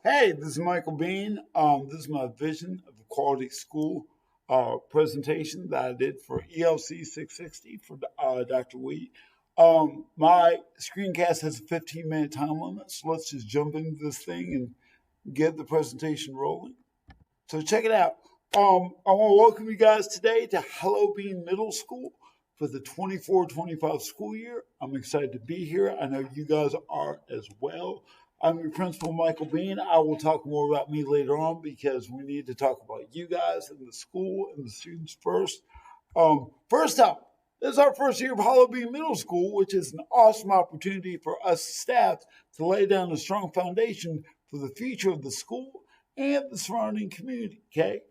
Hey, this is Michael Bean. This is my vision of a quality school presentation that I did for ELC 660 for Dr. Wee. My screencast has a 15-minute time limit, so let's just jump into this thing and get the presentation rolling. So check it out. I want to welcome you guys today to Hello Bean Middle School for the 24-25 school year. I'm excited to be here. I know you guys are as well. I'm your principal, Michael Bean. I will talk more about me later on because we need to talk about you guys and the school and the students first. First up, this is our first year of Hollow Bean Middle School, which is an awesome opportunity for us staff to lay down a strong foundation for the future of the school and the surrounding community, okay?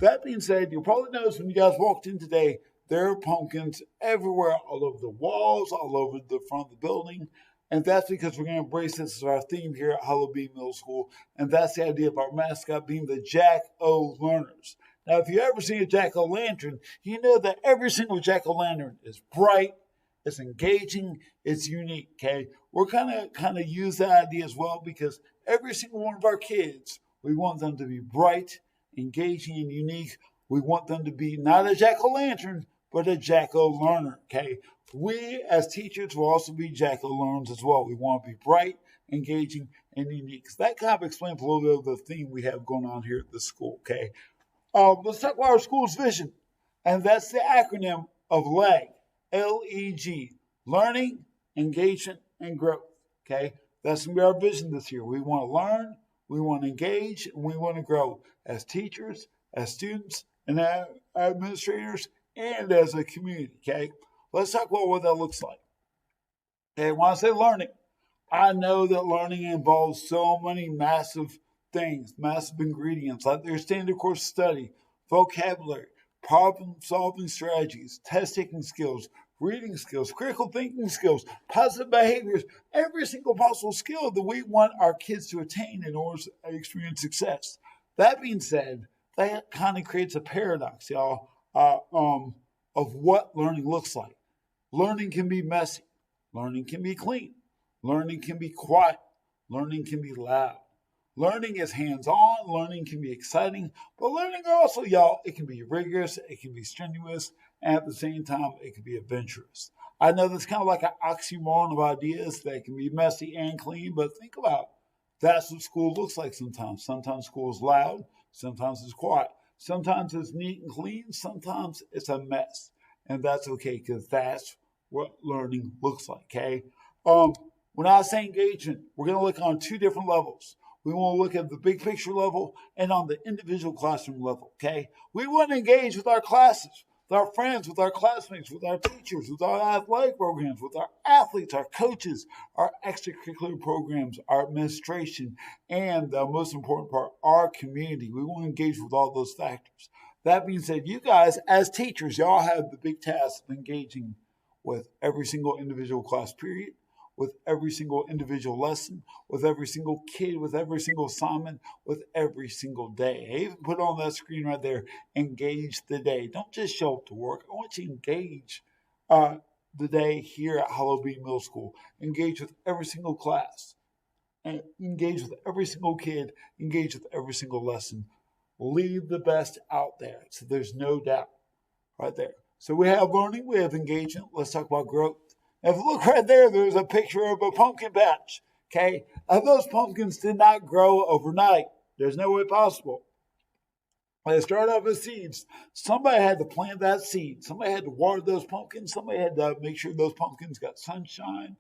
That being said, you'll probably notice when you guys walked in today, there are pumpkins everywhere, all over the walls, all over the front of the building. And that's because we're going to embrace this as our theme here at Hollow Bean Middle School. And that's the idea of our mascot being the Jack-O-Learners. Now, if you ever see a Jack-O-Lantern, you know that every single Jack-O-Lantern is bright, it's engaging, it's unique, okay? We're kind of use that idea as well because every single one of our kids, we want them to be bright, engaging, and unique. We want them to be not a Jack-O-Lantern, but a Jack-O-Learner, okay? We, as teachers, will also be Jack-O-Learners as well. We want to be bright, engaging, and unique. So that kind of explains a little bit of the theme we have going on here at the school, okay? Let's talk about our school's vision, and that's the acronym of LEG, L-E-G, Learning, Engagement, and Growth, okay? That's going to be our vision this year. We want to learn, we want to engage, and we want to grow as teachers, as students, and as administrators, and as a community, okay? Let's talk about what that looks like. Okay, when I say learning, I know that learning involves so many massive things, massive ingredients, like their standard course study, vocabulary, problem-solving strategies, test-taking skills, reading skills, critical thinking skills, positive behaviors, every single possible skill that we want our kids to attain in order to experience success. That being said, that kind of creates a paradox, y'all, of what learning looks like. Learning can be messy. Learning can be clean. Learning can be quiet. Learning can be loud. Learning is hands-on. Learning can be exciting. But learning also, y'all, it can be rigorous. It can be strenuous. And at the same time, it can be adventurous. I know that's kind of like an oxymoron of ideas that can be messy and clean. But think about it. That's what school looks like sometimes. Sometimes school is loud. Sometimes it's quiet. Sometimes it's neat and clean. Sometimes it's a mess. And that's okay because that's what learning looks like, okay? When I say engagement, we're going to look on two different levels. We want to look at the big picture level and on the individual classroom level, okay? We want to engage with our classes, with our friends, with our classmates, with our teachers, with our athletic programs, with our athletes, our coaches, our extracurricular programs, our administration, and the most important part, our community. We want to engage with all those factors. That being said, you guys, as teachers, y'all have the big task of engaging with every single individual class period, with every single individual lesson, with every single kid, with every single assignment, with every single day. I even put on that screen right there, engage the day. Don't just show up to work. I want you to engage the day here at Hollow Bean Middle School. Engage with every single class. And engage with every single kid. Engage with every single lesson. Leave the best out there. So there's no doubt right there. So we have learning, we have engagement. Let's talk about growth. Now, if you look right there, there's a picture of a pumpkin patch. Okay? Now, those pumpkins did not grow overnight. There's no way possible. They started off as seeds. Somebody had to plant that seed. Somebody had to water those pumpkins. Somebody had to make sure those pumpkins got sunshine.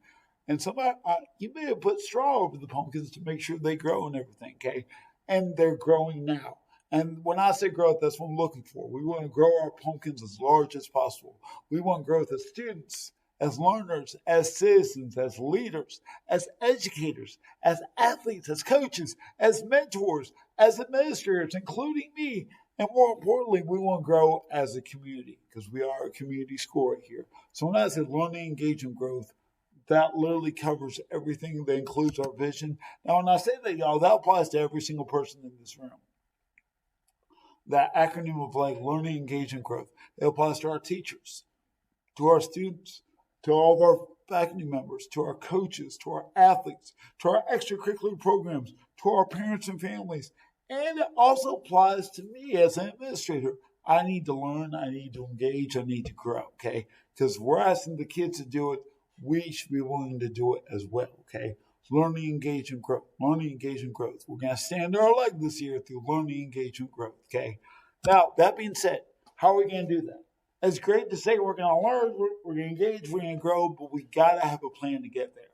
And somebody, you may have put straw over the pumpkins to make sure they grow and everything, okay? And they're growing now. And when I say growth, that's what I'm looking for. We want to grow our pumpkins as large as possible. We want growth as students, as learners, as citizens, as leaders, as educators, as athletes, as coaches, as mentors, as administrators, including me. And more importantly, we want to grow as a community because we are a community school right here. So when I said learning, engagement, growth, that literally covers everything that includes our vision. Now, when I say that, y'all, that applies to every single person in this room. That acronym of like learning, engagement, growth. It applies to our teachers, to our students, to all of our faculty members, to our coaches, to our athletes, to our extracurricular programs, to our parents and families. And it also applies to me as an administrator. I need to learn, I need to engage, I need to grow, okay? Because we're asking the kids to do it, we should be willing to do it as well, okay? Learning, engagement, growth. Learning, engagement, growth. We're going to stand our leg this year through learning, engagement, growth, okay? Now, that being said, how are we going to do that? It's great to say we're going to learn, we're going to engage, we're going to grow, but we got to have a plan to get there.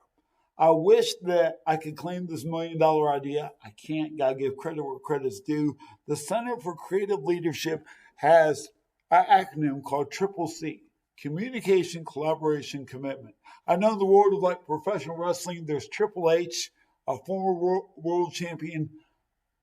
I wish that I could claim this $1 million idea. I can't. Got to give credit where credit's due. The Center for Creative Leadership has an acronym called Triple C: Communication, Collaboration, Commitment. I know in the world of like professional wrestling, there's Triple H, a former world champion.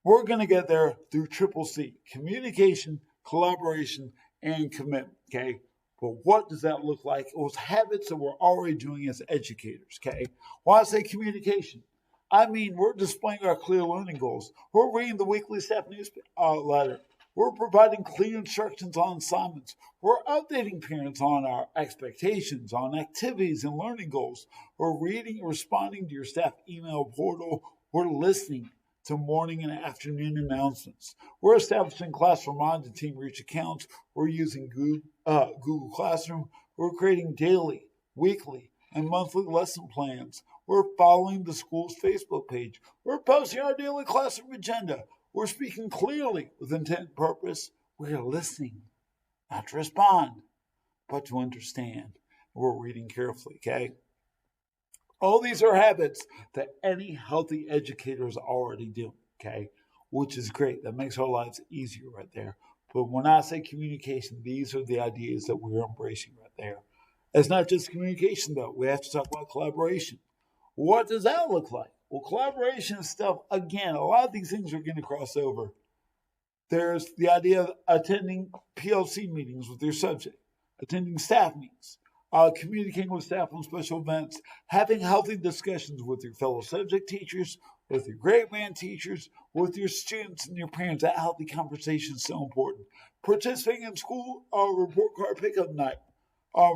We're going to get there through Triple C: Communication, Collaboration, and Commitment. Okay. But what does that look like? It was habits that we're already doing as educators, okay? Why I say communication? I mean, we're displaying our clear learning goals. We're reading the weekly staff newsletter. We're providing clear instructions on assignments. We're updating parents on our expectations, on activities and learning goals. We're reading and responding to your staff email portal. We're listening to morning and afternoon announcements. We're establishing classroom remind and team reach accounts. We're using Google Classroom. We're creating daily, weekly, and monthly lesson plans. We're following the school's Facebook page. We're posting our daily classroom agenda. We're speaking clearly with intent and purpose. We're listening, not to respond, but to understand. We're reading carefully, okay? All these are habits that any healthy educator is already doing, okay? Which is great. That makes our lives easier right there. But when I say communication, these are the ideas that we're embracing right there. It's not just communication, though. We have to talk about collaboration. What does that look like? Well, collaboration stuff, again, a lot of these things are going to cross over. There's the idea of attending PLC meetings with your subject, attending staff meetings, communicating with staff on special events, having healthy discussions with your fellow subject teachers, with your grade band teachers, with your students and your parents. That healthy conversation is so important. Participating in school report card pickup night,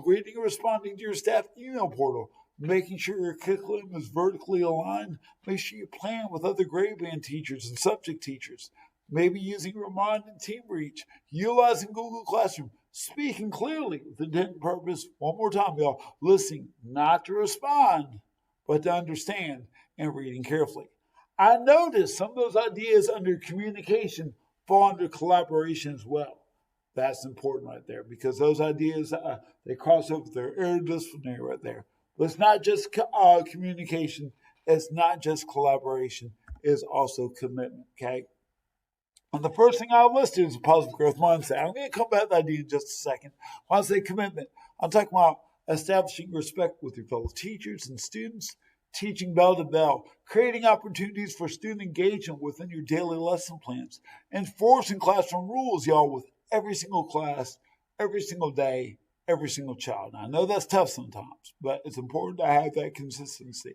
reading and responding to your staff email portal, making sure your curriculum is vertically aligned. Make sure you plan with other grade band teachers and subject teachers. Maybe using Remind and Team Reach, utilizing Google Classroom, speaking clearly with intent and purpose. One more time, y'all. Listening, not to respond, but to understand, and reading carefully. I noticed some of those ideas under communication fall under collaboration as well. That's important right there because those ideas, they cross over. They're interdisciplinary right there. But it's not just communication. It's not just collaboration. It's also commitment, okay? And the first thing I listed is a positive growth mindset. I'm going to come back to that idea in just a second. When I say commitment, I'm talking about establishing respect with your fellow teachers and students, teaching bell to bell, creating opportunities for student engagement within your daily lesson plans, enforcing classroom rules, y'all, with every single class, every single day, every single child. Now, I know that's tough sometimes, but it's important to have that consistency.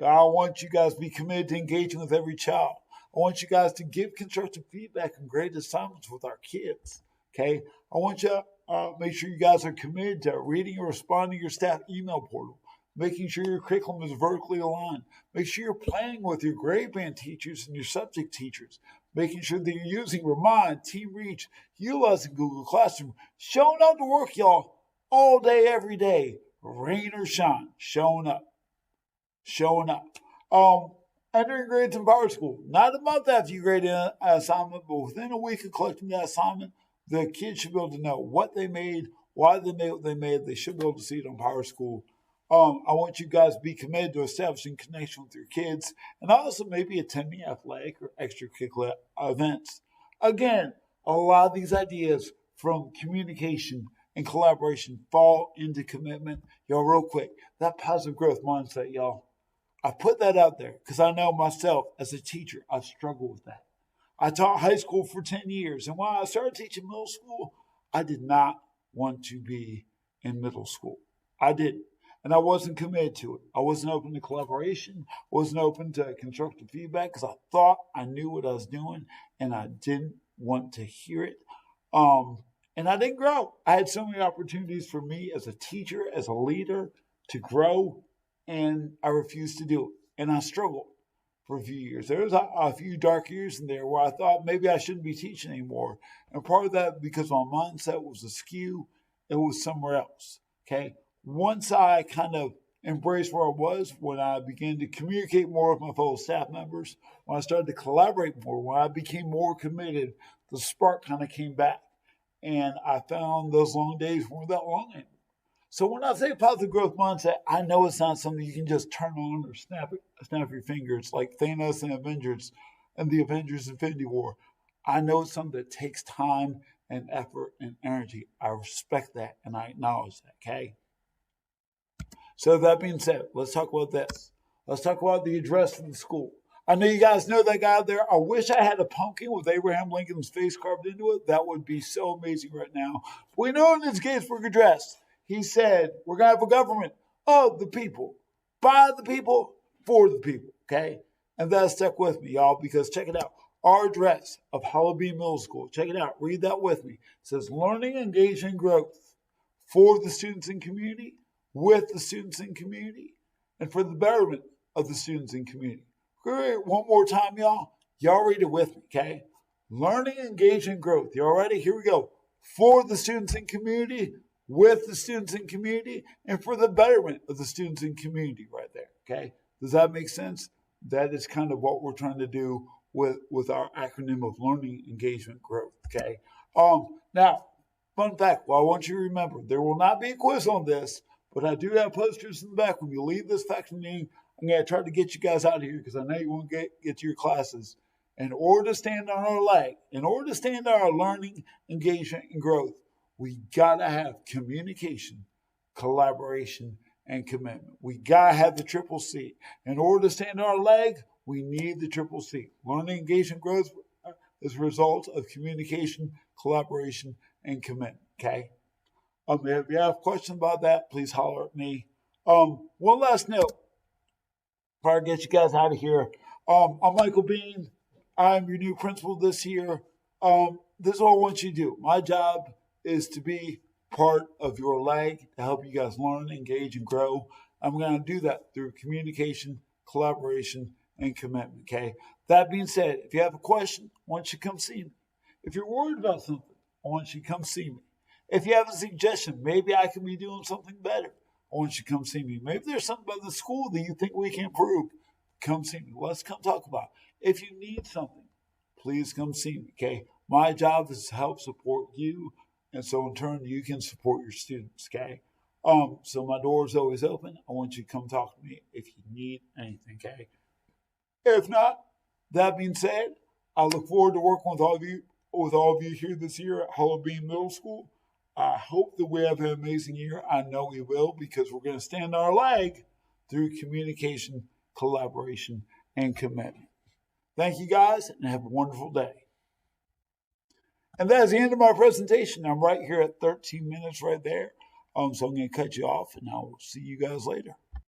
I want you guys to be committed to engaging with every child. I want you guys to give constructive feedback and grade assignments with our kids, okay? I want you to make sure you guys are committed to reading and responding to your staff email portal, making sure your curriculum is vertically aligned. Make sure you're planning with your grade band teachers and your subject teachers, making sure that you're using Remind, Team Reach, utilizing Google Classroom, showing up to work, y'all, all day, every day, rain or shine, showing up. Entering grades in Power School. Not a month after you grade an assignment, but within a week of collecting that assignment, the kids should be able to know what they made, why they made what they made. They should be able to see it on Power School. I want you guys to be committed to establishing connection with your kids and also maybe attending athletic or extracurricular events. Again, a lot of these ideas from communication and collaboration fall into commitment. Y'all, real quick, that positive growth mindset, y'all. I put that out there because I know myself as a teacher, I struggle with that. I taught high school for 10 years. And when I started teaching middle school, I did not want to be in middle school. I didn't. And I wasn't committed to it. I wasn't open to collaboration. I wasn't open to constructive feedback because I thought I knew what I was doing and I didn't want to hear it. And I didn't grow. I had so many opportunities for me as a teacher, as a leader to grow, and I refused to do it. And I struggled for a few years. There was a few dark years in there where I thought maybe I shouldn't be teaching anymore. And part of that because my mindset was askew, it was somewhere else. Okay. Once I kind of embraced where I was, when I began to communicate more with my fellow staff members, when I started to collaborate more, when I became more committed, the spark kind of came back. And I found those long days weren't that long anymore. So when I say positive growth mindset, I know it's not something you can just turn on or snap your fingers like Thanos and Avengers and the Avengers Infinity War. I know it's something that takes time and effort and energy. I respect that and I acknowledge that, okay? So that being said, let's talk about this. Let's talk about the address of the school. I know you guys know that guy out there. I wish I had a pumpkin with Abraham Lincoln's face carved into it. That would be so amazing right now. We know in his Gettysburg Address, he said, we're going to have a government of the people, by the people, for the people, okay? And that stuck with me, y'all, because check it out. Our address of Hollow Bean Middle School, check it out. Read that with me. It says, learning, engagement, growth for the students and community, with the students and community, and for the betterment of the students and community. Great. One more time, y'all. Y'all read it with me, okay? Learning, engagement, growth. Y'all ready? Here we go. For the students and community, with the students and community, and for the betterment of the students and community right there, okay? Does that make sense? That is kind of what we're trying to do with our acronym of learning, engagement, growth, okay? Now, fun fact, well, I want you to remember, there will not be a quiz on this, but I do have posters in the back. When you leave this faculty meeting, I'm going to try to get you guys out of here because I know you want to get to your classes. In order to stand on our leg, in order to stand on our learning, engagement, and growth, we got to have communication, collaboration, and commitment. We got to have the triple C. In order to stand on our leg, we need the triple C. Learning, engagement, growth is a result of communication, collaboration, and commitment, okay? If you have questions about that, please holler at me. One last note before I get you guys out of here. I'm Michael Bean. I'm your new principal this year. This is what I want you to do. My job is to be part of your leg to help you guys learn, engage, and grow. I'm going to do that through communication, collaboration, and commitment, okay? That being said, if you have a question, I want you to come see me. If you're worried about something, I want you to come see me. If you have a suggestion, maybe I can be doing something better, I want you to come see me. Maybe there's something about the school that you think we can improve. Come see me. Let's come talk about it. If you need something, please come see me, okay? My job is to help support you, and so in turn, you can support your students, okay? So my door is always open. I want you to come talk to me if you need anything, okay? If not, that being said, I look forward to working with all of you here this year at Hollow Bean Middle School. I hope that we have an amazing year. I know we will because we're going to stand on our leg through communication, collaboration, and commitment. Thank you guys and have a wonderful day. And that is the end of my presentation. I'm right here at 13 minutes right there. So I'm going to cut you off and I will see you guys later.